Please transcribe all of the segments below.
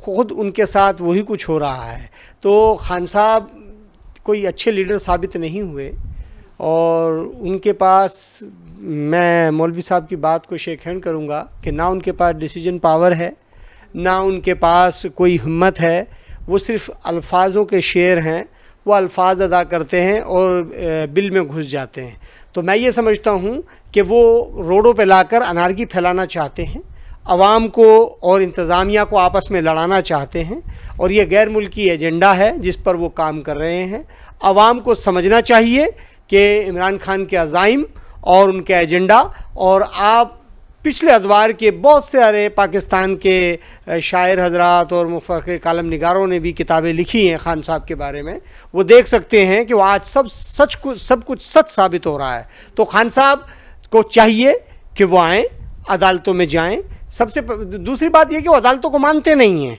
خود ان کے ساتھ وہی کچھ ہو رہا ہے. تو خان صاحب کوئی اچھے لیڈر ثابت نہیں ہوئے اور ان کے پاس, میں مولوی صاحب کی بات کو شیک ہینڈ کروں گا کہ نہ ان کے پاس ڈیسیجن پاور ہے, نہ ان کے پاس کوئی ہمت ہے. وہ صرف الفاظوں کے شعر ہیں, وہ الفاظ ادا کرتے ہیں اور بل میں گھس جاتے ہیں. تو میں یہ سمجھتا ہوں کہ وہ روڈوں پہ لا کر انارکی پھیلانا چاہتے ہیں, عوام کو اور انتظامیہ کو آپس میں لڑانا چاہتے ہیں, اور یہ غیر ملکی ایجنڈا ہے جس پر وہ کام کر رہے ہیں. عوام کو سمجھنا چاہیے کہ عمران خان کے عزائم اور ان کا ایجنڈا, اور آپ پچھلے ادوار کے بہت سے پاکستان کے شاعر حضرات اور مفکر کالم نگاروں نے بھی کتابیں لکھی ہیں خان صاحب کے بارے میں, وہ دیکھ سکتے ہیں کہ وہ آج سب کچھ سچ ثابت ہو رہا ہے. تو خان صاحب کو چاہیے کہ وہ آئیں, عدالتوں میں جائیں. دوسری بات یہ کہ وہ عدالتوں کو مانتے نہیں ہیں.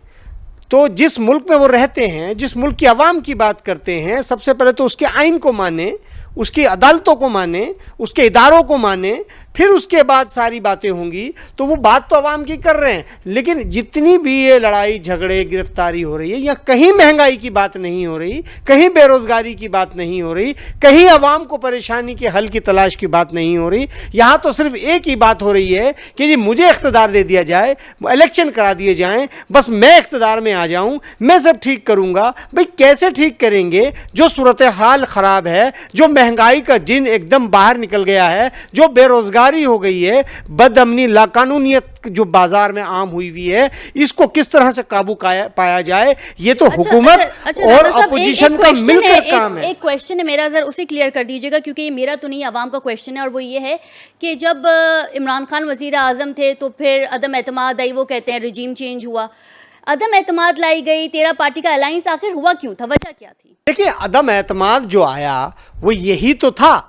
تو جس ملک میں وہ رہتے ہیں, جس ملک کی عوام کی بات کرتے ہیں, سب سے پہلے تو اس کے آئین کو مانیں, اس کی عدالتوں کو مانیں, اس کے اداروں کو مانیں, پھر اس کے بعد ساری باتیں ہوں گی. تو وہ بات تو عوام کی کر رہے ہیں, لیکن جتنی بھی یہ لڑائی جھگڑے گرفتاری ہو رہی ہے, یا کہیں مہنگائی کی بات نہیں ہو رہی, کہیں بے روزگاری کی بات نہیں ہو رہی, کہیں عوام کو پریشانی کے حل کی تلاش کی بات نہیں ہو رہی. یہاں تو صرف ایک ہی بات ہو رہی ہے کہ جی مجھے اقتدار دے دیا جائے, الیکشن کرا دیے جائیں, بس میں اقتدار میں آ جاؤں, میں سب ٹھیک کروں گا. بھئی کیسے ٹھیک کریں گے جو صورتحال خراب ہے, جو مہنگائی کا جن ایک دم باہر نکل گیا ہے, جو بے روزگاری ہو گئی ہے, بد امنی لاقانونیت جو بازار میں عام ہوئی ہے, اس کو کس طرح سے قابو پایا جائے, یہ تو حکومت اور اپوزیشن کا مل کر کام ہے. ایک کویشچن ہے میرا, ذرا اسے کلیئر کر دیجیے گا, کیونکہ یہ میرا تو نہیں, عوام کا کویشچن ہے, اور وہ یہ ہے کہ جب عمران خان وزیر اعظم تھے تو پھر عدم اعتماد آئی, وہ کہتے ہیں رجیم چینج ہوا, عدم اعتماد لائی گئی, 13 پارٹی کا الائنس آخر ہوا کیوں تھا, وجہ کیا تھی؟ دیکھیں, عدم اعتماد جو آیا وہ یہی تو تھا,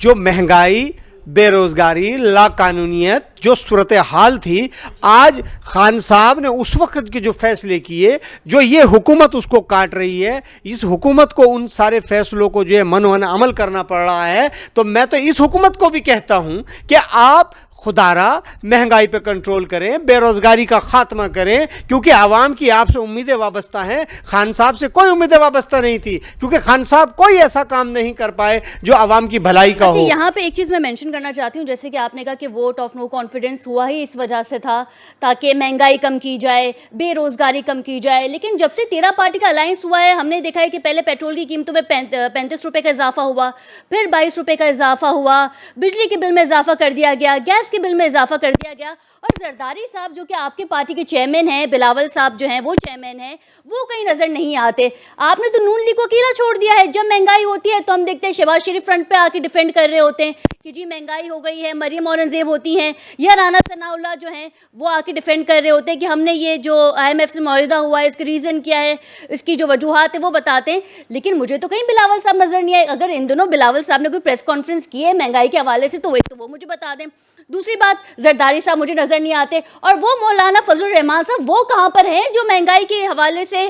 جو مہنگائی, بے روزگاری, لاقانونیت جو صورتحال تھی. آج خان صاحب نے اس وقت کے جو فیصلے کیے, جو یہ حکومت اس کو کاٹ رہی ہے, اس حکومت کو ان سارے فیصلوں کو جو ہے من عمل کرنا پڑ رہا ہے. تو میں تو اس حکومت کو بھی کہتا ہوں کہ آپ خدارا مہنگائی پہ کنٹرول کریں, بے روزگاری کا خاتمہ کریں, کیونکہ عوام کی آپ سے امیدیں وابستہ ہیں. خان صاحب سے کوئی امیدیں وابستہ نہیں تھی, کیونکہ خان صاحب کوئی ایسا کام نہیں کر پائے جو عوام کی بھلائی کا ہو. یہاں پہ ایک چیز میں مینشن کرنا چاہتی ہوں, جیسے کہ آپ نے کہا کہ ووٹ آف نو کانفیڈنس ہوا ہی اس وجہ سے تھا تاکہ مہنگائی کم کی جائے, بے روزگاری کم کی جائے. لیکن جب سے 13 پارٹی کا الائنس ہوا ہے, ہم نے دیکھا ہے کہ پہلے پیٹرول کی قیمتوں میں 35 روپے کا اضافہ ہوا, پھر 22 روپے کا اضافہ ہوا, بجلی کے بل میں اضافہ کر دیا گیا, گیس کے بل میں اضافہ کر دیا گیا. اور زرداری صاحب جو کہ آپ کے پارٹی کے چیئرمین ہیں, بلاول صاحب جو ہیں وہ چیئرمین ہیں, وہ کہیں نظر نہیں آتے. آپ نے تو نون لیگ کو اکیلا چھوڑ دیا ہے. جب مہنگائی ہوتی ہے تو ہم دیکھتے ہیں شہباز شریف فرنٹ پہ آ کے ڈیفینڈ کر رہے ہوتے ہیں کہ جی مہنگائی ہو گئی ہے, مریم اورنگزیب ہوتی ہیں یا رانا ثناء اللہ جو ہیں وہ آ کے ڈیفینڈ کر رہے ہوتے ہیں کہ ہم نے یہ جو IMF سے معاہدہ ہوا ہے اس کا ریزن کیا ہے, اس کی جو وجوہات ہے وہ بتاتے ہیں. لیکن مجھے تو کہیں بلاول صاحب نظر نہیں آئے. اگر ان دنوں بلاول صاحب نے کوئی پریس کانفرنس کی ہے مہنگائی کے حوالے سے تو وہ مجھے بتا دیں. دوسری بات, زرداری صاحب مجھے نظر نہیں آتے, اور وہ مولانا فضل الرحمان صاحب وہ کہاں پر ہیں جو مہنگائی کے حوالے سے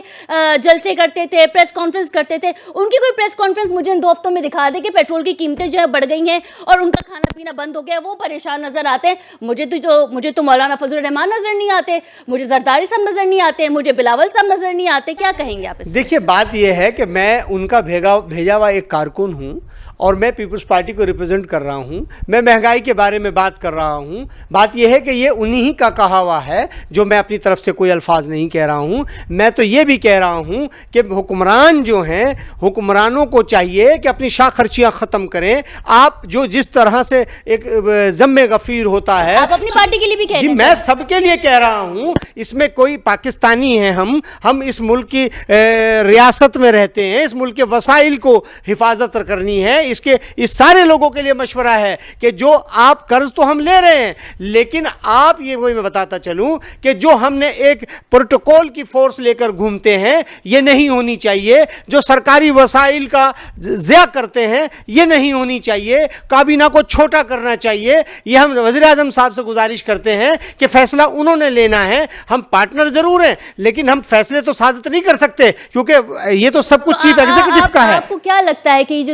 جلسے کرتے تھے, پریس کانفرنس کرتے تھے. ان کی کوئی پریس کانفرنس مجھے ان 2 ہفتوں میں دکھا دے کہ پیٹرول کی قیمتیں جو ہے بڑھ گئی ہیں اور ان کا کھانا پینا بند ہو گیا, وہ پریشان نظر آتے ہیں. مجھے تو مولانا فضل الرحمان نظر نہیں آتے, مجھے زرداری صاحب نظر نہیں آتے, مجھے بلاول صاحب نظر نہیں آتے. کیا کہیں گے آپ اس؟ دیکھیے, بات یہ ہے کہ میں ان کا بھیجا ہوا ایک کارکن ہوں, اور میں پیپلز پارٹی کو ریپرزینٹ کر رہا ہوں. میں مہنگائی کے بارے میں بات کر رہا ہوں. بات یہ ہے کہ یہ انہی کا کہا ہوا ہے, جو میں اپنی طرف سے کوئی الفاظ نہیں کہہ رہا ہوں. میں تو یہ بھی کہہ رہا ہوں کہ حکمران جو ہیں, حکمرانوں کو چاہیے کہ اپنی شاہ خرچیاں ختم کریں. آپ جو جس طرح سے ایک ذم غفیر ہوتا ہے, آپ اپنی پارٹی کے لیے بھی کہہ رہے ہیں. جی میں سب کے لیے کہہ رہا ہوں. اس میں کوئی پاکستانی ہیں, ہم اس ملک کی ریاست میں رہتے ہیں, اس ملک کے وسائل کو حفاظت کرنی ہے. اس سارے لوگوں کے لیے مشورہ ہے کہ جو آپ قرض تو ہم لے رہے ہیں, لیکن آپ یہ وہی میں بتاتا چلوں کہ جو ہم نے ایک پروٹوکول کی فورس لے کر گھومتے ہیں یہ نہیں ہونی چاہیے. جو سرکاری وسائل کا ضیاع کرتے ہیں یہ نہیں ہونی چاہیے. کابینہ کو چھوٹا کرنا چاہیے. یہ ہم وزیر اعظم صاحب سے گزارش کرتے ہیں کہ فیصلہ انہوں نے لینا ہے. ہم پارٹنر ضرور ہیں, لیکن ہم فیصلے تو صادر نہیں کر سکتے, کیونکہ یہ تو سب کچھ چیف ایگزیکٹو کا ہے. آپ کو کیا لگتا ہے کہ یہ جو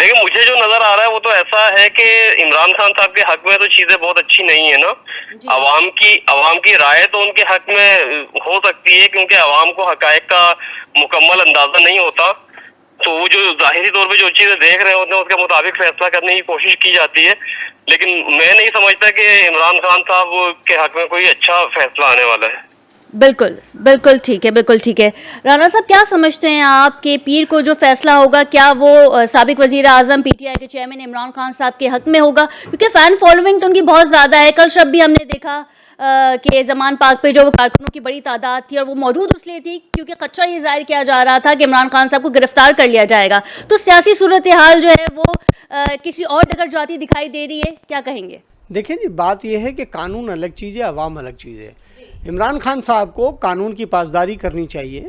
دیکھیں مجھے جو نظر آ رہا ہے وہ تو ایسا ہے کہ عمران خان صاحب کے حق میں تو چیزیں بہت اچھی نہیں ہے نا. عوام کی رائے تو ان کے حق میں ہو سکتی ہے کیونکہ عوام کو حقائق کا مکمل اندازہ نہیں ہوتا, تو وہ جو ظاہری طور پہ جو چیزیں دیکھ رہے ہوتے ہیں اس کے مطابق فیصلہ کرنے کی کوشش کی جاتی ہے, لیکن میں نہیں سمجھتا کہ عمران خان صاحب کے حق میں کوئی اچھا فیصلہ آنے والا ہے. بالکل بالکل ٹھیک ہے, بالکل ٹھیک ہے. رانا صاحب کیا سمجھتے ہیں آپ کہ پیر کو جو فیصلہ ہوگا کیا وہ سابق وزیر اعظم پی ٹی آئی کے چیئرمین عمران خان صاحب کے حق میں ہوگا, کیونکہ فین فالوئنگ تو ان کی بہت زیادہ ہے. کل شب بھی ہم نے دیکھا کہ زمان پاک پہ جو وہ کارکنوں کی بڑی تعداد تھی اور وہ موجود اس لیے تھی کیونکہ خدشہ یہ ظاہر کیا جا رہا تھا کہ عمران خان صاحب کو گرفتار کر لیا جائے گا. تو سیاسی صورتحال جو ہے وہ کسی اور ڈگر جاتی دکھائی دے رہی ہے, کیا کہیں گے؟ دیکھیں جی, بات یہ ہے کہ قانون الگ چیز ہے, عوام الگ چیز ہے. عمران خان صاحب کو قانون کی پاسداری کرنی چاہیے,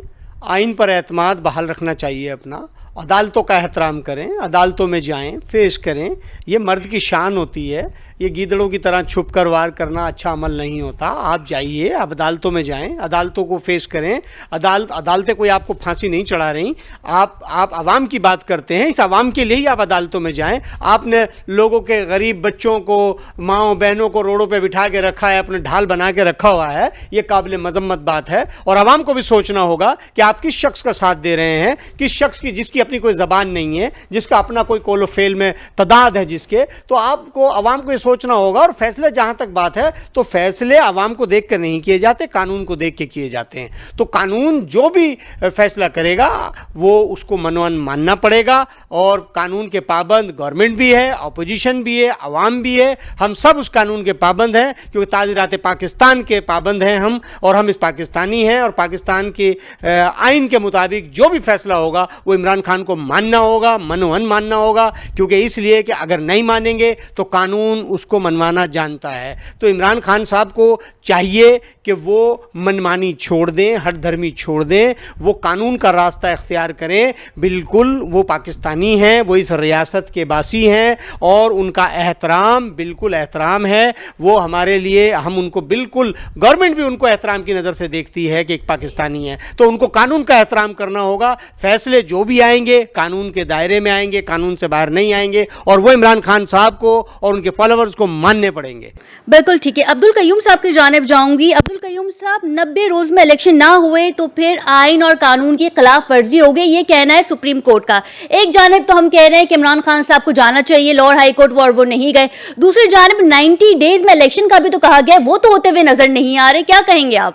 آئین پر اعتماد بحال رکھنا چاہیے اپنا, عدالتوں کا احترام کریں, عدالتوں میں جائیں, پیش کریں. یہ مرد کی شان ہوتی ہے. یہ گیدڑوں کی طرح چھپ کر وار کرنا اچھا عمل نہیں ہوتا. آپ جائیے, آپ عدالتوں میں جائیں, عدالتوں کو فیس کریں. عدالتیں کوئی آپ کو پھانسی نہیں چڑھا رہی. آپ عوام کی بات کرتے ہیں, اس عوام کے لیے ہی آپ عدالتوں میں جائیں. آپ نے لوگوں کے غریب بچوں کو, ماؤں بہنوں کو روڈوں پہ بٹھا کے رکھا ہے, اپنے ڈھال بنا کے رکھا ہوا ہے. یہ قابل مذمت بات ہے, اور عوام کو بھی سوچنا ہوگا کہ آپ کس شخص کا ساتھ دے رہے ہیں, کس شخص کی جس کی اپنی کوئی زبان نہیں ہے, جس کا اپنا کوئی قول و فعل میں تضاد ہے جس کے. تو آپ کو, عوام کو یہ سوچنا ہوگا. اور فیصلے, جہاں تک بات ہے, تو فیصلے عوام کو دیکھ کر نہیں کیے جاتے, قانون کو دیکھ کے کیے جاتے ہیں. تو قانون جو بھی فیصلہ کرے گا وہ اس کو منوان ماننا پڑے گا. اور قانون کے پابند گورنمنٹ بھی ہے, اپوزیشن بھی ہے, عوام بھی ہے. ہم سب اس قانون کے پابند ہیں کیونکہ تعزیرات پاکستان کے پابند ہیں ہم, اور ہم اس پاکستانی ہیں. اور پاکستان کے آئین کے مطابق جو بھی فیصلہ ہوگا وہ عمران خان کو ماننا ہوگا, منوان ماننا ہوگا. کیونکہ اس لیے کہ اگر نہیں مانیں گے تو قانون اس کو منوانا جانتا ہے. تو عمران خان صاحب کو چاہیے کہ وہ منمانی چھوڑ دیں, ہر دھرمی چھوڑ دیں, وہ قانون کا راستہ اختیار کریں. بالکل وہ پاکستانی ہیں, وہ اس ریاست کے باسی ہیں, اور ان کا احترام, بالکل احترام ہے. وہ ہمارے لیے, ہم ان کو بالکل, گورنمنٹ بھی ان کو احترام کی نظر سے دیکھتی ہے کہ ایک پاکستانی ہے. تو ان کو قانون کا احترام کرنا ہوگا. فیصلے جو بھی آئیں گے قانون کے دائرے میں آئیں گے, قانون سے باہر نہیں آئیں گے, اور وہ عمران خان صاحب کو اور ان کے فالوورز کو ماننے پڑیں گے. بالکل ٹھیک ہے. عبدالقیوم صاحب کی جانب جاؤں گی. عبدالقیوم صاحب, 90 روز میں الیکشن نہ ہوئے تو پھر آئین اور قانون کی خلاف ورزی ہوگی, یہ کہنا ہے سپریم کورٹ کا. ایک جانب تو ہم کہہ رہے ہیں کہ عمران خان صاحب کو جانا چاہیے لاہور ہائی کورٹ, وہ نہیں گئے. دوسری جانب 90 ڈیز میں الیکشن کا بھی تو کہا گیا, وہ تو ہوتے ہوئے نظر نہیں آ رہے. کیا کہیں گے آپ؟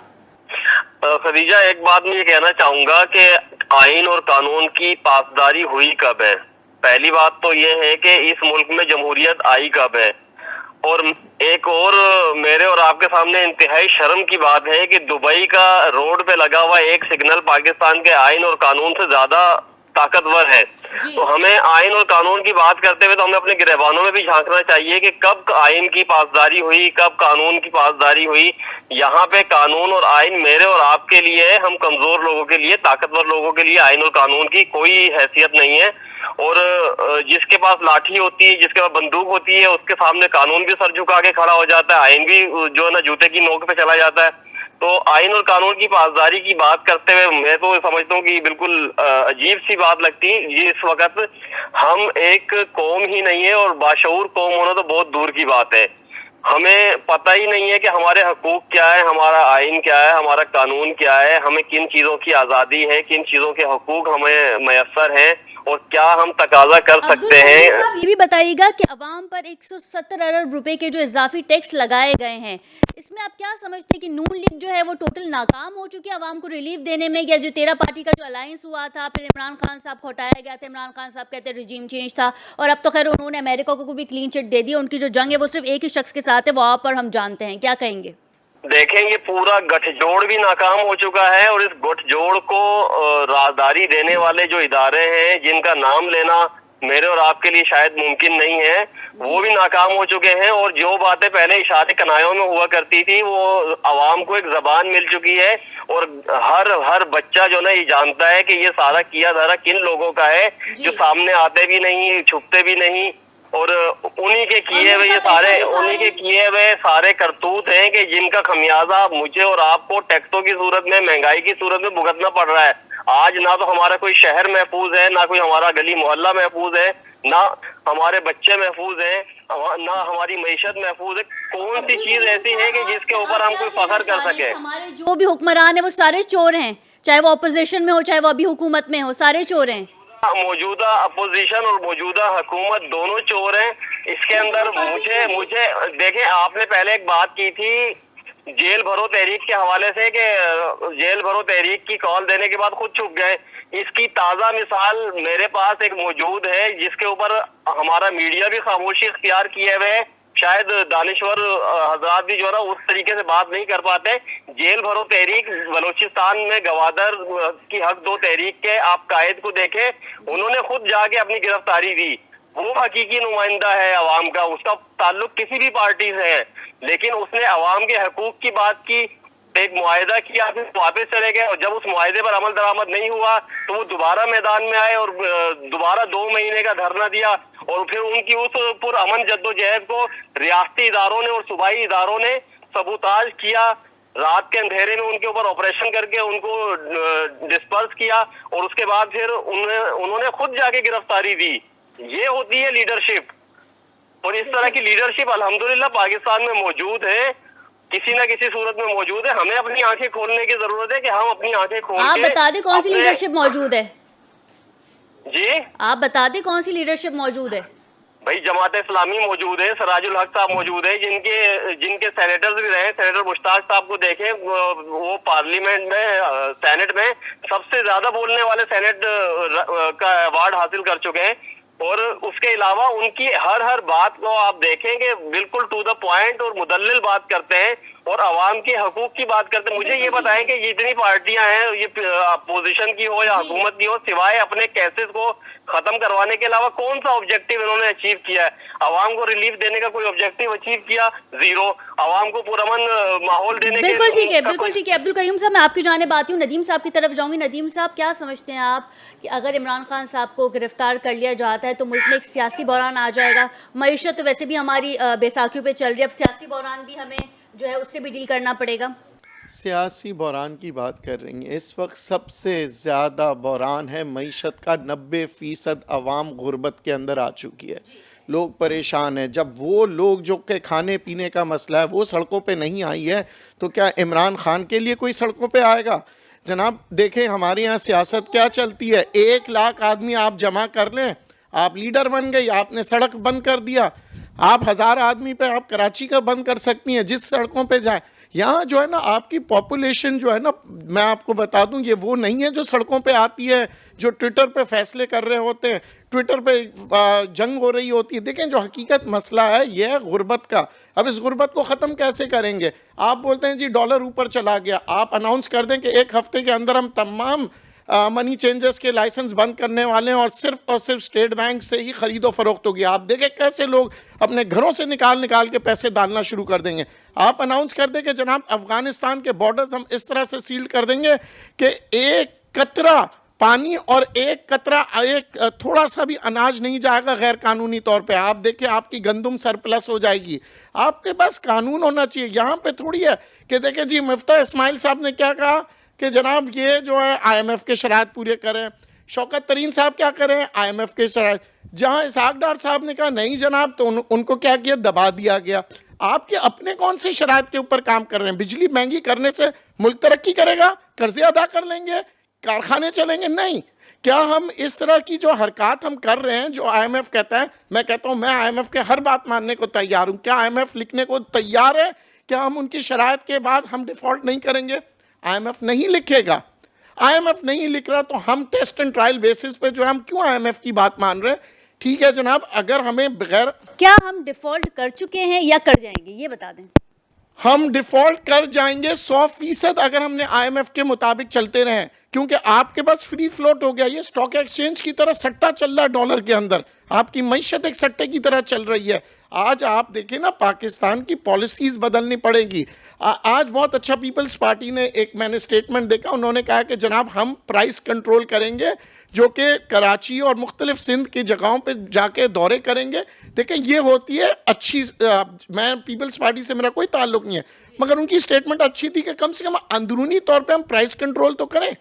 خدیجہ, ایک بات میں یہ کہنا چاہوں گا کہ آئین اور قانون کی پاسداری ہوئی کب ہے. پہلی بات تو یہ ہے کہ اس ملک میں جمہوریت آئی کب ہے. اور ایک اور میرے اور آپ کے سامنے انتہائی شرم کی بات ہے کہ دبئی کا روڈ پہ لگا ہوا ایک سگنل پاکستان کے آئین اور قانون سے زیادہ طاقتور ہے. تو ہمیں آئین اور قانون کی بات کرتے ہوئے تو ہمیں اپنے گریبانوں میں بھی جھانکنا چاہیے کہ کب آئین کی پاسداری ہوئی, کب قانون کی پاسداری ہوئی. یہاں پہ قانون اور آئین میرے اور آپ کے لیے, ہم کمزور لوگوں کے لیے, طاقتور لوگوں کے لیے آئین اور قانون کی کوئی حیثیت نہیں ہے. اور جس کے پاس لاٹھی ہوتی ہے, جس کے پاس بندوق ہوتی ہے, اس کے سامنے قانون بھی سر جھکا کے کھڑا ہو جاتا ہے, آئین بھی جو ہے نا جوتے کی نوک پہ چلا جاتا ہے. تو آئین اور قانون کی پاسداری کی بات کرتے ہوئے میں تو سمجھتا ہوں کہ بالکل عجیب سی بات لگتی ہے. اس وقت ہم ایک قوم ہی نہیں ہے, اور باشعور قوم ہونا تو بہت دور کی بات ہے. ہمیں پتہ ہی نہیں ہے کہ ہمارے حقوق کیا ہے, ہمارا آئین کیا ہے, ہمارا قانون کیا ہے, ہمیں کن چیزوں کی آزادی ہے, کن چیزوں کے حقوق ہمیں میسر ہیں, اور کیا ہم تقاضا کر سکتے ہیں. یہ بھی بتائیے گا کہ عوام پر 170 ارب روپے کے جو اضافی ٹیکس لگائے گئے ہیں, اس میں آپ کیا سمجھتے ہیں کہ نون لیگ جو ہے وہ ٹوٹل ناکام ہو چکی ہے عوام کو ریلیف دینے میں, یا جو 13 پارٹی کا جو الائنس ہوا تھا, پھر عمران خان صاحب کو ہٹایا گیا تھا, عمران خان صاحب کہتے ہیں ریجیم چینج تھا, اور اب تو خیر انہوں نے امریکہ کو بھی کلین چٹ دے دی. ان کی جو جنگ ہے وہ صرف ایک ہی شخص کے ساتھ ہے, وہ آپ پر ہم جانتے ہیں. کیا کہیں گے؟ دیکھیں, یہ پورا گٹھ جوڑ بھی ناکام ہو چکا ہے, اور اس گٹھ جوڑ کو رازداری دینے والے جو ادارے ہیں, جن کا نام لینا میرے اور آپ کے لیے شاید ممکن نہیں ہے, وہ بھی ناکام ہو چکے ہیں. اور جو باتیں پہلے اشارے کنایوں میں ہوا کرتی تھی, وہ عوام کو ایک زبان مل چکی ہے, اور ہر بچہ جو نا یہ جانتا ہے کہ یہ سارا کیا دھرا کن لوگوں کا ہے, جو سامنے آتے بھی نہیں, چھپتے بھی نہیں, اور انہی کے کیے ہوئے سارے کرتوت ہیں کہ جن کا خمیازہ مجھے اور آپ کو ٹیکسوں کی صورت میں, مہنگائی کی صورت میں بھگتنا پڑ رہا ہے. آج نہ تو ہمارا کوئی شہر محفوظ ہے, نہ کوئی ہمارا گلی محلہ محفوظ ہے, نہ ہمارے بچے محفوظ ہیں, نہ ہماری معیشت محفوظ ہے. کون سی چیز ایسی ہے کہ جس کے اوپر ہم کوئی فخر کر سکیں؟ ہمارے جو بھی حکمران ہیں وہ سارے چور ہیں, چاہے وہ اپوزیشن میں ہو چاہے وہ ابھی حکومت میں ہو, سارے چور ہیں. موجودہ اپوزیشن اور موجودہ حکومت دونوں چور ہیں. اس کے اندر مجھے دیکھیں, آپ نے پہلے ایک بات کی تھی جیل بھرو تحریک کے حوالے سے کہ جیل بھرو تحریک کی کال دینے کے بعد خود چھپ گئے. اس کی تازہ مثال میرے پاس ایک موجود ہے جس کے اوپر ہمارا میڈیا بھی خاموشی اختیار کیے ہوئے, شاید دانشور حضرات بھی جو ہے نا اس طریقے سے بات نہیں کر پاتے. جیل بھرو تحریک بلوچستان میں گوادر کی حق دو تحریک کے آپ قائد کو دیکھیں, انہوں نے خود جا کے اپنی گرفتاری دی. وہ حقیقی نمائندہ ہے عوام کا, اس کا تعلق کسی بھی پارٹی سے ہے, لیکن اس نے عوام کے حقوق کی بات کی, ایک معاہدہ کیا, پھر واپس چلے گئے, اور جب اس معاہدے پر عمل درآمد نہیں ہوا تو وہ دوبارہ میدان میں آئے اور دوبارہ 2 مہینے کا دھرنا دیا, اور پھر ان کی اس پرامن جدوجہد کو ریاستی اداروں نے اور صوبائی اداروں نے سبوتاژ کیا. رات کے اندھیرے میں ان کے اوپر آپریشن کر کے ان کو ڈسپرس کیا, اور اس کے بعد پھر انہوں نے خود جا کے گرفتاری دی. یہ ہوتی ہے لیڈرشپ, اور اس طرح کی لیڈرشپ الحمدللہ پاکستان میں موجود ہے, کسی نہ کسی صورت میں موجود ہے. ہمیں اپنی آنکھیں کھولنے کی ضرورت ہے کہ ہم اپنی آنکھیں کھول کے, آپ بتا دیں کون سی لیڈرشپ موجود ہے. جی آپ بتا دیں کون سی لیڈرشپ موجود ہے. بھائی جماعت اسلامی موجود ہے, سراج الحق صاحب موجود ہے, جن کے سینیٹرز بھی رہے. سینیٹر مشتاق صاحب کو دیکھیں, وہ پارلیمنٹ میں سینٹ میں سب سے زیادہ بولنے والے سینٹ کا ایوارڈ حاصل کر چکے ہیں, اور اس کے علاوہ ان کی ہر بات کو آپ دیکھیں کہ بالکل ٹو دا پوائنٹ اور مدلل بات کرتے ہیں اور عوام کے حقوق کی بات کرتے ہیں. مجھے یہ بتائیں کہ یہ اتنی پارٹیاں ہیں, یہ اپوزیشن کی ہو یا حکومت کی ہو, سوائے اپنے کیسز کو ختم کروانے کے علاوہ کون سا آبجیکٹو انہوں نے اچیو کیا ہے؟ عوام کو ریلیف دینے کا کوئی آبجیکٹو اچیو کیا؟ زیرو. عوام کو پرامن ماحول دینے کے, بالکل ٹھیک ہے, بالکل ٹھیک ہے. عبد الکریم صاحب, میں آپ کی جانب آتی ہوں, ندیم صاحب کی طرف جاؤں گی. ندیم صاحب, کیا سمجھتے ہیں آپ کہ اگر عمران خان صاحب کو گرفتار کر لیا جاتا ہے تو ملک میں ایک سیاسی بحران آ جائے گا؟ معیشت تو ویسے بھی ہماری بیساکھیوں پہ چل رہی ہے, اب سیاسی بحران بھی ہمیں جو ہے اس سے بھی ڈیل کرنا پڑے گا. سیاسی بحران کی بات کر رہی ہیں, اس وقت سب سے زیادہ بحران ہے معیشت کا. 90% عوام غربت کے اندر آ چکی ہے, لوگ پریشان ہیں. جب وہ لوگ جو کہ کھانے پینے کا مسئلہ ہے وہ سڑکوں پہ نہیں آئی ہے تو کیا عمران خان کے لیے کوئی سڑکوں پہ آئے گا؟ جناب دیکھیں ہمارے یہاں سیاست کیا چلتی ہے, 1 لاکھ آدمی آپ جمع کر لیں, آپ لیڈر بن گئی, آپ نے سڑک بند کر دیا. آپ 1000 آدمی پہ آپ کراچی کا بند کر سکتی ہیں, جس سڑکوں پہ جائیں. یہاں جو ہے نا آپ کی پاپولیشن جو ہے نا, میں آپ کو بتا دوں, یہ وہ نہیں ہے جو سڑکوں پہ آتی ہے, جو ٹویٹر پہ فیصلے کر رہے ہوتے ہیں, ٹویٹر پہ جنگ ہو رہی ہوتی ہے. دیکھیں جو حقیقت مسئلہ ہے یہ ہے غربت کا. اب اس غربت کو ختم کیسے کریں گے؟ آپ بولتے ہیں جی ڈالر اوپر چلا گیا, آپ اناؤنس کر دیں کہ 1 ہفتے کے اندر ہم تمام منی چینجز کے لائسنس بند کرنے والے ہیں اور صرف اسٹیٹ بینک سے ہی خرید و فروخت ہوگی. آپ دیکھیں کیسے لوگ اپنے گھروں سے نکال کے پیسے ڈالنا شروع کر دیں گے. آپ اناؤنس کر دیں کہ جناب افغانستان کے بارڈرز ہم اس طرح سے سیل کر دیں گے کہ 1 قطرہ پانی اور 1 قطرہ تھوڑا سا بھی اناج نہیں جائے گا غیر قانونی طور پہ. آپ دیکھیں آپ کی گندم سرپلس ہو جائے گی. آپ کے پاس قانون ہونا چاہیے. یہاں پہ تھوڑی ہے کہ دیکھیں جی مفتاح اسماعیل صاحب نے کیا کہا کہ جناب یہ جو ہے IMF کے شرائط پورے کریں. شوکت ترین صاحب کیا کریں, IMF کے شرائط. جہاں اسحاق ڈار صاحب نے کہا نہیں جناب, تو ان کو کیا کیا, دبا دیا گیا. آپ کے اپنے کون سے شرائط کے اوپر کام کر رہے ہیں؟ بجلی مہنگی کرنے سے ملک ترقی کرے گا؟ قرضے ادا کر لیں گے, کارخانے چلیں گے؟ نہیں. کیا ہم اس طرح کی جو حرکات ہم کر رہے ہیں جو IMF کہتا ہے, میں کہتا ہوں میں IMF کے ہر بات ماننے کو تیار ہوں. کیا IMF لکھنے کو تیار ہے کیا ہم ان کی شرائط کے بعد ہم ڈیفالٹ نہیں کریں گے؟ IMF نہیں لکھے گا. IMF نہیں لکھ رہا تو ہم ٹیسٹ اینڈ ٹرائل بیسس پہ جو ہے ہم کیوں IMF کی بات مان رہے ہیں؟ ٹھیک ہے جناب, اگر ہمیں بغیر, کیا ہم ڈیفالٹ کر چکے ہیں یا کر جائیں گے, یہ بتا دیں. ہم ڈیفالٹ کر جائیں گے 100% اگر ہم نے IMF کے مطابق چلتے رہیں, کیونکہ آپ کے پاس فری فلوٹ ہو گیا. یہ سٹاک ایکسچینج کی طرح سٹا چل رہا ہے ڈالر کے اندر, آپ کی معیشت ایک سٹے کی طرح چل رہی ہے. آج آپ دیکھیں نا پاکستان کی پالیسیز بدلنی پڑے گی. آج بہت اچھا پیپلز پارٹی نے ایک, میں نے اسٹیٹمنٹ دیکھا, انہوں نے کہا کہ جناب ہم پرائس کنٹرول کریں گے, جو کہ کراچی اور مختلف سندھ کی جگہوں پہ جا کے دورے کریں گے. دیکھیں یہ ہوتی ہے اچھی, میں پیپلز پارٹی سے میرا کوئی تعلق نہیں ہے, مگر ان کی اسٹیٹمنٹ اچھی تھی کہ کم سے کم اندرونی طور پہ ہم پرائس کنٹرول تو کریں.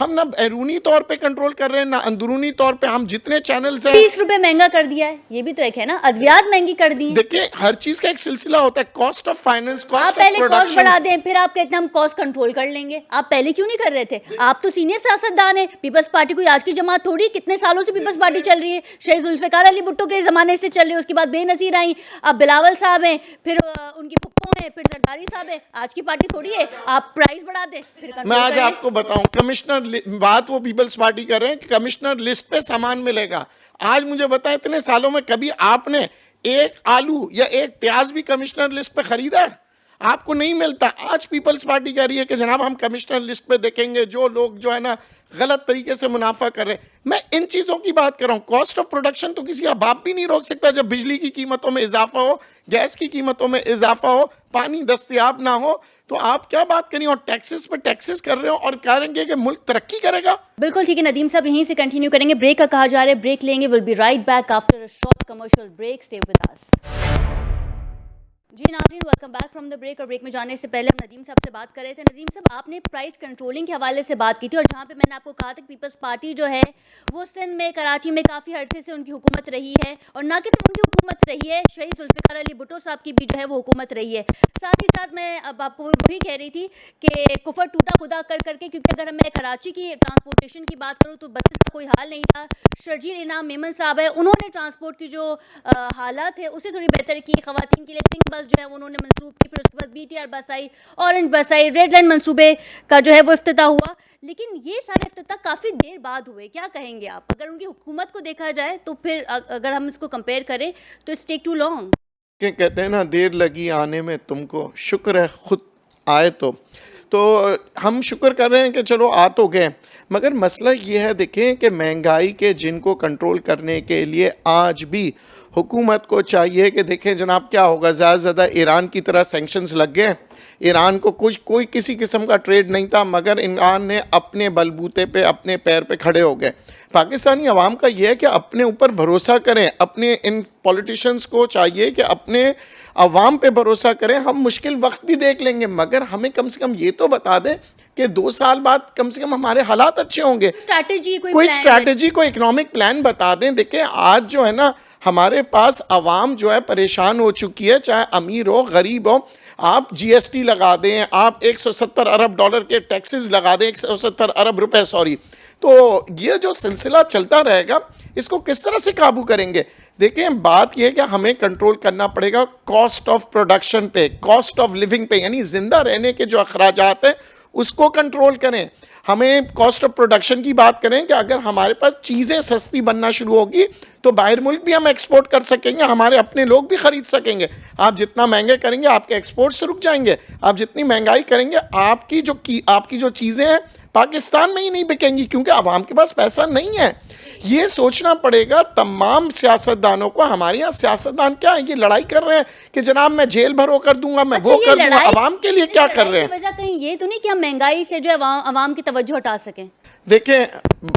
ہم نہ بیرونی طور پہ کنٹرول کر رہے ہیں نہ اندرونی طور پہ. ہم جتنے چینلز ہیں 20 روپے مہنگا کر دیا ہے, یہ بھی تو ایک ہے نا, ادویات مہنگی کر دی ہیں. دیکھیں ہر چیز کا ایک سلسلہ ہوتا ہے, کاسٹ آف فائنینس, آپ کاسٹ آف پہلے کاسٹ پروڈکشن. بڑھا دیں, پھر آپ کہتے ہیں ہم کاسٹ کنٹرول کر لیں گے. آپ پہلے کیوں نہیں کر رہے تھے؟ آپ تو سینئر سیاستدان ہیں. پیپلز پارٹی کوئی آج کی جماعت تھوڑی, کتنے سالوں سے پیپلز پارٹی چل رہی ہے. شیخ ذوالفقار علی بھٹو کے زمانے سے چل رہی ہے, اس کے بعد بے نظیر آئیں, اب بلاول صاحب ہیں, پھر ان کی پھپھو ہیں, پھر زرداری صاحب ہیں. آج کی پارٹی تھوڑی ہے. آپ پرائز بڑھا دیں پھر میں کنٹرول آج کر لیں. آپ کو بتاؤں, کمشنر بات وہ پیپلز پارٹی کر رہے ہیں کہ کمشنر لسٹ پہ سامان ملے گا. آج مجھے بتائیں اتنے سالوں میں کبھی آپ نے ایک آلو یا ایک پیاز بھی کمشنر لسٹ پہ خریدا؟ آپ کو نہیں ملتا. آج پیپلز پارٹی کہہ رہی ہے کہ جناب ہم کمشنر لسٹ پہ دیکھیں گے جو لوگ جو ہے نا غلط طریقے سے منافع کر رہے ہیں. میں ان چیزوں کی بات کر رہا ہوں. کاسٹ آف پروڈکشن تو کسی کا باپ بھی نہیں روک سکتا. جب بجلی کی قیمتوں میں اضافہ ہو, گیس کی قیمتوں میں اضافہ ہو, پانی دستیاب نہ ہو, تو آپ کیا بات کریں, اور ٹیکسز پہ ٹیکسز کر رہے ہو اور کہیں گے کہ ملک ترقی کرے گا. بالکل ٹھیک ہے ندیم صاحب, یہیں سے کنٹینیو کریں گے. بریک کا کہا جا رہا ہے, بریک لیں گے. Will be right back after a short commercial break. Stay with us. جی ناظرین, welcome back from the break. اور بریک میں جانے سے پہلے ہم ندیم صاحب سے بات کر رہے تھے. ندیم صاحب, آپ نے پرائز کنٹرولنگ کے حوالے سے بات کی تھی, اور جہاں پہ میں نے آپ کو کہا تھا کہ پیپلز پارٹی جو ہے وہ سندھ میں, کراچی میں کافی عرصے سے ان کی حکومت رہی ہے, اور نہ کہ صرف ان کی حکومت رہی ہے, شہید ذوالفقار علی بھٹو صاحب کی بھی جو ہے وہ حکومت رہی ہے. ساتھ ہی ساتھ میں اب آپ کو وہی کہہ رہی تھی کہ کفر ٹوٹا خدا کر کر کے, کیونکہ اگر میں کراچی کی ٹرانسپورٹیشن کی بات کروں تو بسز کا کوئی حال نہیں تھا. شرجیل انعام میمن صاحب ہے, انہوں نے ٹرانسپورٹ کی جو حالات ہے اسے تھوڑی بہتر کی. خواتین کے لیے پنک بس جو ہے انہوں نے منسوخ کی, پھر اس کے بعد بی ٹی آر بس آئی, اورنج بس آئی, ریڈ لائن منصوبے کا جو ہے وہ افتتاح ہوا. لیکن یہ سارے افتتاح کافی دیر بعد ہوئے. کیا کہیں گے آپ؟ اگر ان کی حکومت کو دیکھا جائے تو پھر اگر ہم اس کو کمپیئر کریں تو اٹس ٹیک ٹو لانگ. کہ کہتے ہیں نا دیر لگی آنے میں تم کو, شکر ہے خود آئے. تو ہم شکر کر رہے ہیں کہ چلو آ تو گئے, مگر مسئلہ یہ ہے دیکھیں کہ مہنگائی کے جن کو کنٹرول کرنے کے لیے آج بھی حکومت کو چاہیے کہ دیکھیں جناب کیا ہوگا. زیادہ سے زیادہ ایران کی طرح سینکشنز لگ گئے. ایران کو کوئی کسی قسم کا ٹریڈ نہیں تھا, مگر ایران نے اپنے بلبوتے پہ اپنے پیر پہ کھڑے ہو گئے. پاکستانی عوام کا یہ ہے کہ اپنے اوپر بھروسہ کریں. اپنے ان پولیٹیشنز کو چاہیے کہ اپنے عوام پہ بھروسہ کریں. ہم مشکل وقت بھی دیکھ لیں گے, مگر ہمیں کم سے کم یہ تو بتا دیں کہ 2 سال بعد کم سے کم ہمارے حالات اچھے ہوں گے. کوئی اسٹریٹجی, کوئی اکنامک پلان بتا دیں. دیکھیں آج جو ہے نا ہمارے پاس عوام جو ہے پریشان ہو چکی ہے, چاہے امیر ہو غریب ہو. آپ جی ایس ٹی لگا دیں, آپ $170 ارب کے ٹیکسز لگا دیں, 170 ارب روپے سوری. تو یہ جو سلسلہ چلتا رہے گا, اس کو کس طرح سے قابو کریں گے؟ دیکھیں بات یہ ہے کہ ہمیں کنٹرول کرنا پڑے گا کاسٹ آف پروڈکشن پہ, کاسٹ آف لیونگ پہ, یعنی زندہ رہنے کے جو اخراجات ہیں اس کو کنٹرول کریں. ہمیں کاسٹ آف پروڈکشن کی بات کریں کہ اگر ہمارے پاس چیزیں سستی بننا شروع ہوگی تو باہر ملک بھی ہم ایکسپورٹ کر سکیں گے, ہمارے اپنے لوگ بھی خرید سکیں گے. آپ جتنا مہنگے کریں گے آپ کے ایکسپورٹ سے رک جائیں گے. آپ جتنی مہنگائی کریں گے آپ کی جو چیزیں ہیں پاکستان میں ہی نہیں بکیں گی, کیونکہ عوام کے پاس پیسہ نہیں ہے. یہ سوچنا پڑے گا تمام سیاستدانوں کو. ہمارے یہاں سیاستدان کیا ہے, یہ لڑائی کر رہے ہیں کہ جناب میں جیل بھرو کر دوں گا, میں وہ کر دوں گا. عوام کے لیے کیا کر رہے ہیں؟ وجہ کہیں یہ تو نہیں کہ ہم مہنگائی سے جو ہے عوام کی توجہ ہٹا سکیں. دیکھیں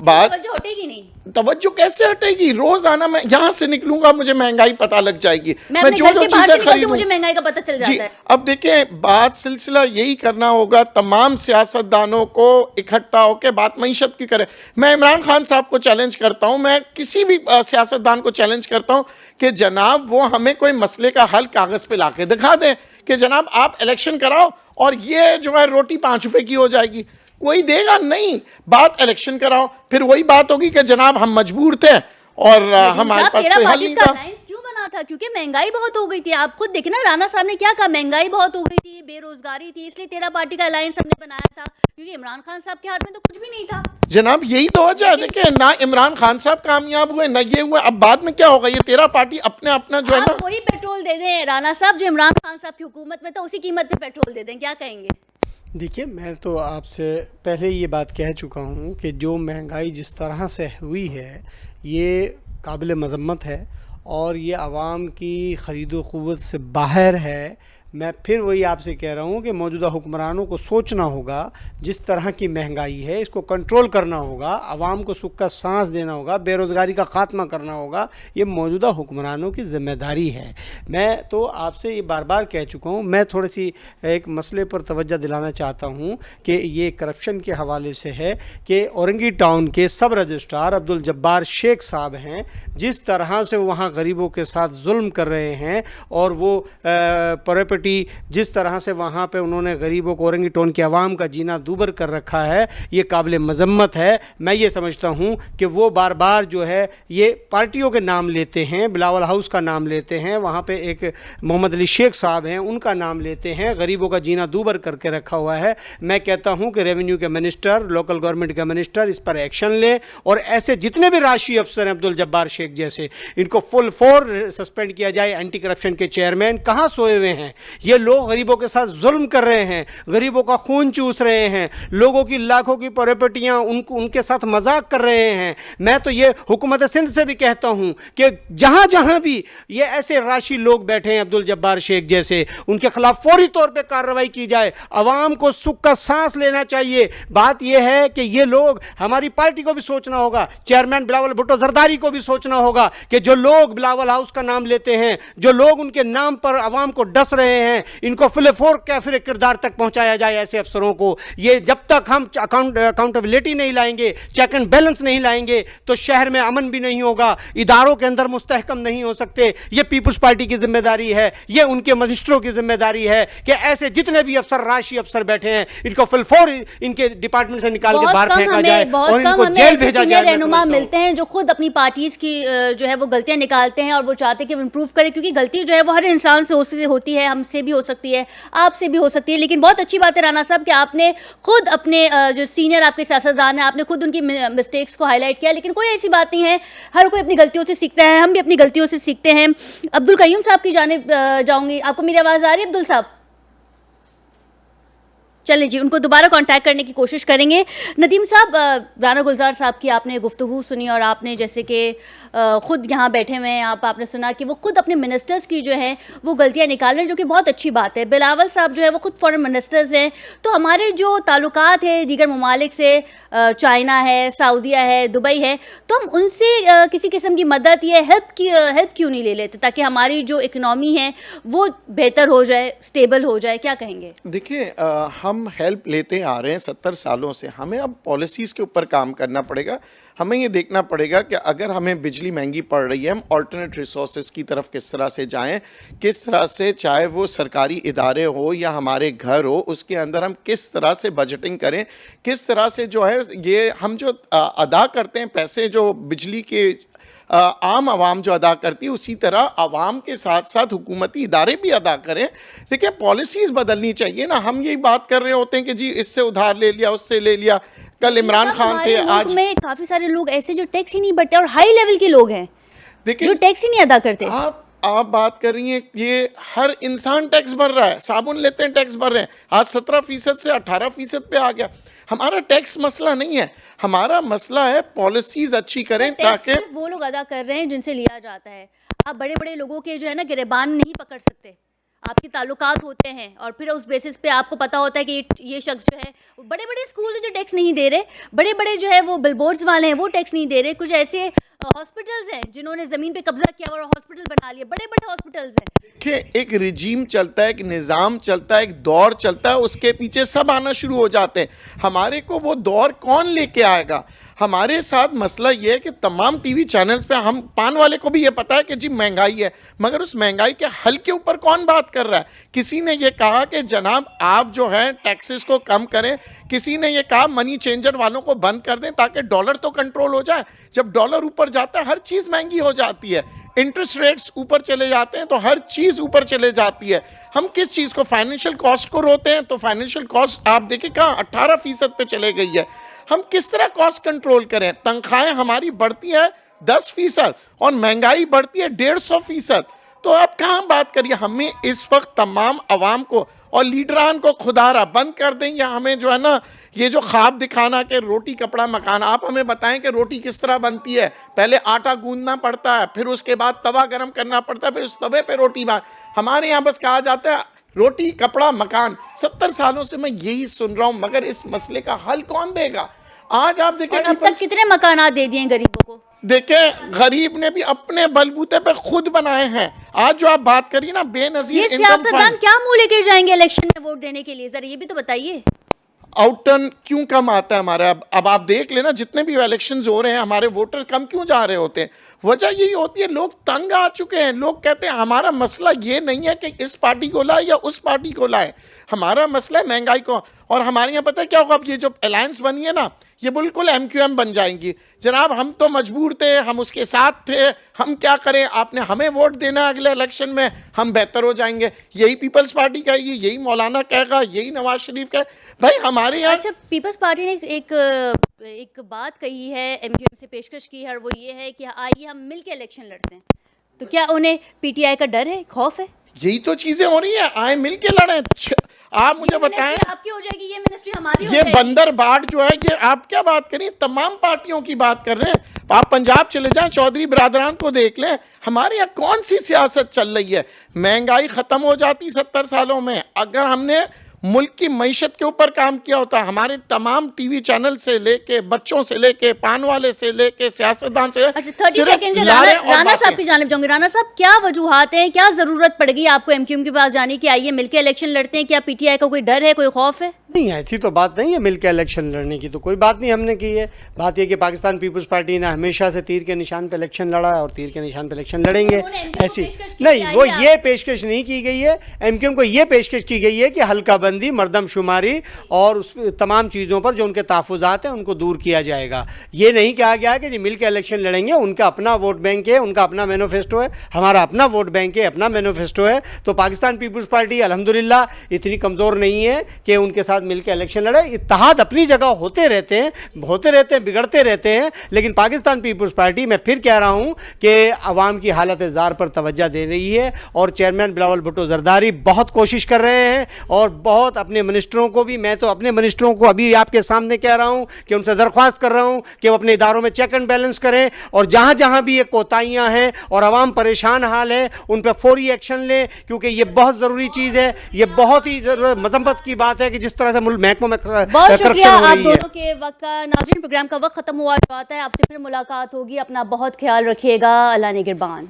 بات توجہ ہٹے گی نہیں. توجہ کیسے ہٹے گی؟ روزانہ میں یہاں سے نکلوں گا مجھے مہنگائی پتہ لگ جائے گی. میں جو چیزیں خریدوں مجھے مہنگائی کا پتہ چل جاتا ہے. اب دیکھیں بات سلسلہ یہی کرنا ہوگا, تمام سیاستدانوں کو اکٹھا ہو کے بات معیشت کی کرے. میں عمران خان صاحب کو چیلنج کرتا ہوں, میں کسی بھی سیاستدان کو چیلنج کرتا ہوں کہ جناب وہ ہمیں کوئی مسئلے کا حل کاغذ پہ لا کے دکھا دیں کہ جناب آپ الیکشن کراؤ اور یہ جو ہے روٹی 5 روپے کی ہو جائے گی. کوئی دے گا نہیں. بات الیکشن کراؤ, پھر وہی بات ہوگی کہ جناب ہم مجبور تھے اور ہمارے پاس کوئی حل نہیں تھا. کیوں بنا تھا؟ کیونکہ مہنگائی بہت ہو گئی تھی. آپ خود دیکھیں نا, رانا صاحب نے کیا کہا, مہنگائی بہت ہو گئی تھی, بے روزگاری تھی, اس لیے 13 پارٹی کا الائنس ہم نے بنایا تھا, کیونکہ عمران خان صاحب کے ہاتھ میں تو کچھ بھی نہیں تھا. جناب یہی تو وجہ ہے. دیکھیں نہ عمران خان صاحب کامیاب ہوئے نہ یہ ہوئے. اب بعد میں کیا ہوگا, یہ 13 پارٹی اپنا جو ہے نا, وہی پیٹرول دے دیں رانا صاحب جو عمران خان صاحب کی حکومت میں تھا, اسی قیمت پہ پیٹرول دے دیں. کیا کہیں گے؟ دیکھیے میں تو آپ سے پہلے یہ بات کہہ چکا ہوں کہ جو مہنگائی جس طرح سے ہوئی ہے یہ قابل مذمت ہے, اور یہ عوام کی خرید و قوت سے باہر ہے. میں پھر وہی آپ سے کہہ رہا ہوں کہ موجودہ حکمرانوں کو سوچنا ہوگا، جس طرح کی مہنگائی ہے اس کو کنٹرول کرنا ہوگا، عوام کو سکھ کا سانس دینا ہوگا، بے روزگاری کا خاتمہ کرنا ہوگا، یہ موجودہ حکمرانوں کی ذمہ داری ہے۔ میں تو آپ سے یہ بار بار کہہ چکا ہوں، میں تھوڑی سی ایک مسئلے پر توجہ دلانا چاہتا ہوں کہ یہ کرپشن کے حوالے سے ہے کہ اورنگی ٹاؤن کے سب رجسٹرار عبدالجبار شیخ صاحب ہیں، جس طرح سے وہاں غریبوں کے ساتھ ظلم کر رہے ہیں، اور وہ پراپرٹی جس طرح سے وہاں پہ انہوں نے غریبوں کو، اورنگی ٹاؤن کے عوام کا جینا دوبر کر رکھا ہے، یہ قابل مذمت ہے۔ میں یہ سمجھتا ہوں کہ وہ بار بار جو ہے یہ پارٹیوں کے نام لیتے ہیں، بلاول ہاؤس کا نام لیتے ہیں، وہاں پہ ایک محمد علی شیخ صاحب ہیں ان کا نام لیتے ہیں، غریبوں کا جینا دوبر کر کے رکھا ہوا ہے۔ میں کہتا ہوں کہ ریونیو کے منسٹر، لوکل گورنمنٹ کے منسٹر اس پر ایکشن لیں، اور ایسے جتنے بھی راشی افسر ہیں عبدالجبار شیخ جیسے، ان کو فل فور سسپینڈ کیا جائے۔ اینٹی کرپشن کے چیئرمین کہاں سوئے ہوئے ہیں؟ یہ لوگ غریبوں کے ساتھ ظلم کر رہے ہیں، غریبوں کا خون چوس رہے ہیں، لوگوں کی لاکھوں کی پراپرٹیاں ان کے ساتھ مذاق کر رہے ہیں۔ میں تو یہ حکومت سندھ سے بھی کہتا ہوں کہ جہاں جہاں بھی یہ ایسے راشی لوگ بیٹھے ہیں عبدالجبار شیخ جیسے، ان کے خلاف فوری طور پہ کارروائی کی جائے۔ عوام کو سکھ کا سانس لینا چاہیے۔ بات یہ ہے کہ یہ لوگ، ہماری پارٹی کو بھی سوچنا ہوگا، چیئرمین بلاول بھٹو زرداری کو بھی سوچنا ہوگا کہ جو لوگ بلاول ہاؤس کا نام لیتے ہیں، جو لوگ ان کے نام پر عوام کو ڈس رہے ہیں، ان کو فل فور کیفر کردار تک پہنچایا جائے ایسے افسروں کو۔ یہ جب تک ہم اکاؤنٹیبلٹی نہیں لائیں گے، چیک اینڈ بیلنس نہیں لائیں گے، تو شہر میں امن بھی نہیں ہوگا، اداروں کے اندر مستحکم نہیں ہو سکتے۔ یہ پیپلز پارٹی کی ذمہ داری ہے، یہ ان کے منسٹروں کی ذمہ داری ہے کہ ایسے جتنے بھی افسر، راشی افسر بیٹھے ہیں، ان کو فل فور ان کے ڈپارٹمنٹ سے نکال کے باہر پھینکا جائے اور ان کو جیل بھیجا جائے۔ رہنما ملتے ہیں جو خود اپنی پارٹیز کی جو ہے وہ غلطیاں نکالتے ہیں اور وہ چاہتے ہیں کہ وہ امپروو کرے، کیونکہ غلطی جو ہے وہ ہر انسان سے ہوتی ہے، ہم سے بھی ہو سکتی ہے، آپ سے بھی ہو سکتی ہے۔ لیکن بہت اچھی بات ہے رانا صاحب کہ آپ نے خود اپنے جو سینئر آپ کے سیاستدان ہیں، آپ نے خود ان کی مسٹیکس کو ہائی لائٹ کیا۔ لیکن کوئی ایسی بات نہیں ہے، ہر کوئی اپنی غلطیوں سے سیکھتا ہے، ہم بھی اپنی غلطیوں سے سیکھتے ہیں۔ عبدالقیوم صاحب کی جانب جاؤں گی، آپ کو میری آواز آ رہی ہے عبدال صاحب؟ چلیں جی، ان کو دوبارہ کانٹیکٹ کرنے کی کوشش کریں گے۔ ندیم صاحب، رانا گلزار صاحب کی آپ نے گفتگو سنی، اور آپ نے جیسے کہ خود یہاں بیٹھے ہوئے ہیں، آپ نے سنا کہ وہ خود اپنے منسٹرز کی جو ہے وہ غلطیاں نکال رہے ہیں، جو کہ بہت اچھی بات ہے۔ بلاول صاحب جو ہے وہ خود فارن منسٹرز ہیں، تو ہمارے جو تعلقات ہیں دیگر ممالک سے، چائنا ہے، سعودیہ ہے، دبئی ہے، تو ہم ان سے کسی قسم کی مدد یا ہیلپ کیوں نہیں لے لیتے تاکہ ہماری جو اکنامی ہے وہ بہتر ہو جائے، اسٹیبل ہو جائے؟ کیا کہیں گے؟ دیکھیں، ہم ہیلپ لیتے آ رہے ہیں 70 سالوں سے، ہمیں اب پالیسیز کے اوپر کام کرنا پڑے گا۔ ہمیں یہ دیکھنا پڑے گا کہ اگر ہمیں بجلی مہنگی پڑ رہی ہے، ہم آلٹرنیٹ ریسورسز کی طرف کس طرح سے جائیں، کس طرح سے، چاہے وہ سرکاری ادارے ہو یا ہمارے گھر ہو، اس کے اندر ہم کس طرح سے بجٹنگ کریں، کس طرح سے جو ہے یہ ہم جو ادا کرتے ہیں پیسے جو بجلی کے عام عوام جو ادا کرتی ہے، اسی طرح عوام کے ساتھ ساتھ حکومتی ادارے بھی ادا کریں۔ دیکھیں، پالیسیز بدلنی چاہیے نا۔ ہم یہی بات کر رہے ہوتے ہیں کہ جی اس سے ادھار لے لیا، اس سے لے لیا۔ کل عمران خان تھے، آج میں کافی سارے لوگ ایسے جو ٹیکس ہی نہیں بھرتے اور ہائی لیول کے لوگ ہیں جو ٹیکس ہی نہیں ادا کرتے۔ آپ بات کر رہی ہیں، یہ ہر انسان ٹیکس بھر رہا ہے، صابن لیتے ہیں ٹیکس بھر رہے ہیں، آج 17% سے 18% پہ آ گیا۔ ہمارا ٹیکس مسئلہ نہیں ہے، ہمارا مسئلہ ہے پالیسیز اچھی کریں تاکہ صرف وہ لوگ ادا کر رہے ہیں جن سے لیا جاتا ہے۔ آپ بڑے بڑے لوگوں کے جو ہے نا گریبان نہیں پکڑ سکتے، آپ کے تعلقات ہوتے ہیں، اور پھر اس بیسس پہ آپ کو پتا ہوتا ہے کہ یہ شخص جو ہے، بڑے بڑے اسکولز جو ٹیکس نہیں دے رہے، بڑے بڑے جو ہے وہ بل بورڈز والے ہیں وہ ٹیکس نہیں دے رہے، کچھ ایسے ہاسپٹلز ہیں جنہوں نے زمین پہ قبضہ کیا اور ہاسپٹل بنا لیے، بڑے بڑے ہاسپٹلز ہیں۔ کہ ایک رجیم چلتا ہے، ایک نظام چلتا ہے، ایک دور چلتا ہے، اس کے پیچھے سب آنا شروع ہو جاتے ہیں۔ ہمارے کو وہ دور کون لے کے آئے گا؟ ہمارے ساتھ مسئلہ یہ ہے کہ تمام ٹی وی چینلز پہ ہم پان والے کو بھی یہ پتا ہے کہ جی مہنگائی ہے، مگر اس مہنگائی کے حل کے اوپر کون بات کر رہا ہے؟ کسی نے یہ کہا کہ جناب آپ جو ہے ٹیکسز کو کم کریں، کسی نے یہ کہا منی چینجر والوں کو بند کر دیں تاکہ ڈالر تو کنٹرول ہو جائے۔ جب ڈالر اوپر جاتا ہے ہر چیز مہنگی ہو جاتی ہے، انٹرسٹ ریٹس اوپر چلے جاتے ہیں تو ہر چیز اوپر چلے جاتی ہے۔ ہم کس چیز کو، فائنینشیل کاسٹ کو روتے ہیں، تو فائنینشیل کاسٹ آپ دیکھیں کہاں 18% پہ چلے گئی ہے۔ ہم کس طرح کاسٹ کنٹرول کریں؟ تنخواہیں ہماری بڑھتی ہیں 10% اور مہنگائی بڑھتی ہے 150%، تو آپ کہاں بات کریے؟ ہمیں اس وقت تمام عوام کو اور لیڈران کو خدا را بند کر دیں، یا ہمیں جو ہے نا یہ جو خواب دکھانا کہ روٹی کپڑا مکان، آپ ہمیں بتائیں کہ روٹی کس طرح بنتی ہے۔ پہلے آٹا گوندنا پڑتا ہے، پھر اس کے بعد توا گرم کرنا پڑتا ہے، پھر اس توے پہ روٹی ہمارے یہاں بس کہا جاتا ہے روٹی کپڑا مکان. 70 سالوں سے میں یہی سن رہا ہوں, مگر اس مسئلے کا حل کون دے گا؟ آج آپ دیکھیں اور اب تک کتنے مکانات دے دیے غریبوں کو؟ دیکھیں غریب نے بھی اپنے بلبوتے پہ خود بنائے ہیں. آج جو آپ بات کری نا بے نظیر یہ انکم سیاستدان فنڈ, کیا منہ لے کے جائیں گے الیکشن میں ووٹ دینے کے لیے؟ ذرا یہ بھی تو بتائیے. آؤٹ ٹرن کیوں کم آتا ہے ہمارا؟ اب آپ دیکھ لینا جتنے بھی الیکشنز ہو رہے ہیں ہمارے ووٹر کم کیوں جا رہے ہوتے ہیں؟ وجہ یہی ہوتی ہے لوگ تنگ آ چکے ہیں. لوگ کہتے ہیں ہمارا مسئلہ یہ نہیں ہے کہ اس پارٹی کو لائے یا اس پارٹی کو لائے, ہمارا مسئلہ ہے مہنگائی کو. اور ہمارے یہاں پتہ ہے کیا ہوگا؟ اب یہ جو الائنس بنی ہے نا یہ بالکل ایم کیو ایم بن جائیں گی. جناب ہم تو مجبور تھے, ہم اس کے ساتھ تھے, ہم کیا کریں, آپ نے ہمیں ووٹ دینا اگلے الیکشن میں, ہم بہتر ہو جائیں گے. یہی پیپلز پارٹی کہے گی, یہی مولانا کہے گا, یہی نواز شریف کہے. بھائی ہمارے یہاں اچھا, پیپلز پارٹی نے ایک بات کہی ہے, ایم کیو ایم سے پیشکش کی ہے, اور وہ یہ ہے کہ آئیے ہم مل کے الیکشن لڑتے ہیں. تو کیا انہیں پی ٹی آئی کا ڈر ہے, خوف ہے؟ یہی تو چیزیں ہو رہی ہیں, آئیں مل کے لڑیں. آپ مجھے بتائیں, آپ کی ہو جائے گی, یہ منسٹری ہماری ہو یہ جائے گی. بندر باٹ جو ہے یہ آپ کیا بات کریں, تمام پارٹیوں کی بات کر رہے ہیں. آپ پنجاب چلے جائیں, چودھری برادران کو دیکھ لیں, ہمارے یہاں کون سی سیاست چل رہی ہے؟ مہنگائی ختم ہو جاتی 70 سالوں میں اگر ہم نے ملک کی معیشت کے اوپر کام کیا ہوتا. ہمارے تمام ٹی وی چینل سے لے کے, بچوں سے لے کے, پان والے سے لے کے, سیاستدان سے, اچھا 30 صرف سیکنڈ سے لاریں اور رانا صاحب باتیں. کی جانب جاؤں گی. رانا صاحب, کیا وجوہات ہیں, کیا ضرورت پڑے گی آپ کو ایم کیو ایم کے پاس جانے کی, آئیے مل کے الیکشن لڑتے ہیں؟ کیا پی ٹی آئی کا کوئی ڈر ہے, کوئی خوف ہے؟ نہیں, ایسی تو بات نہیں ہے. مل کے الیکشن لڑنے کی تو کوئی بات نہیں ہم نے کی ہے. بات یہ کہ پاکستان پیپلز پارٹی نے ہمیشہ سے تیر کے نشان پہ الیکشن لڑا ہے اور تیر کے نشان پہ الیکشن لڑیں گے. ایسی نہیں, وہ یہ پیشکش نہیں کی گئی ہے. ایم کیو ایم کو یہ پیشکش کی گئی ہے کہ حلقہ بندی, مردم شماری اور اس تمام چیزوں پر جو ان کے تحفظات ہیں ان کو دور کیا جائے گا. یہ نہیں کہا گیا کہ جی مل کے الیکشن لڑیں گے. ان کا اپنا ووٹ بینک ہے, ان کا اپنا مینیفیسٹو ہے, ہمارا اپنا ووٹ بینک ہے, اپنا مینیفیسٹو ہے. تو پاکستان پیپلز پارٹی الحمدللہ اتنی کمزور نہیں ہے کہ ان کے ساتھ مل کے الیکشن لڑے. اتحاد اپنی جگہ ہوتے رہتے ہیں, بگڑتے رہتے ہیں, لیکن پاکستان پیپلز پارٹی میں پھر کہہ رہا ہوں کہ عوام کی حالت زار پر توجہ دے رہی ہے. اور چیئرمین بلاول بھٹو زرداری بہت کوشش کر رہے ہیں, اور بہت اپنے منسٹروں کو بھی, میں تو اپنے منسٹروں کو ابھی آپ کے سامنے کہہ رہا ہوں کہ ان سے درخواست کر رہا ہوں کہ وہ اپنے اداروں میں چیک اینڈ بیلنس کریں, اور جہاں جہاں بھی یہ کوتاہیاں ہیں اور عوام پریشان حال ہے ان پہ فوری ایکشن لیں, کیونکہ یہ بہت ضروری چیز ہے. یہ بہت ہی مذمت کی بات ہے کہ جس طرح سے ملک محکموں میں بہت شکریہ آپ دونوں کے وقت کا. ناظرین, پروگرام کا وقت ختم ہوا جاتا ہے, آپ سے پھر ملاقات ہوگی. اپنا بہت خیال رکھیے گا. اللہ نگہبان.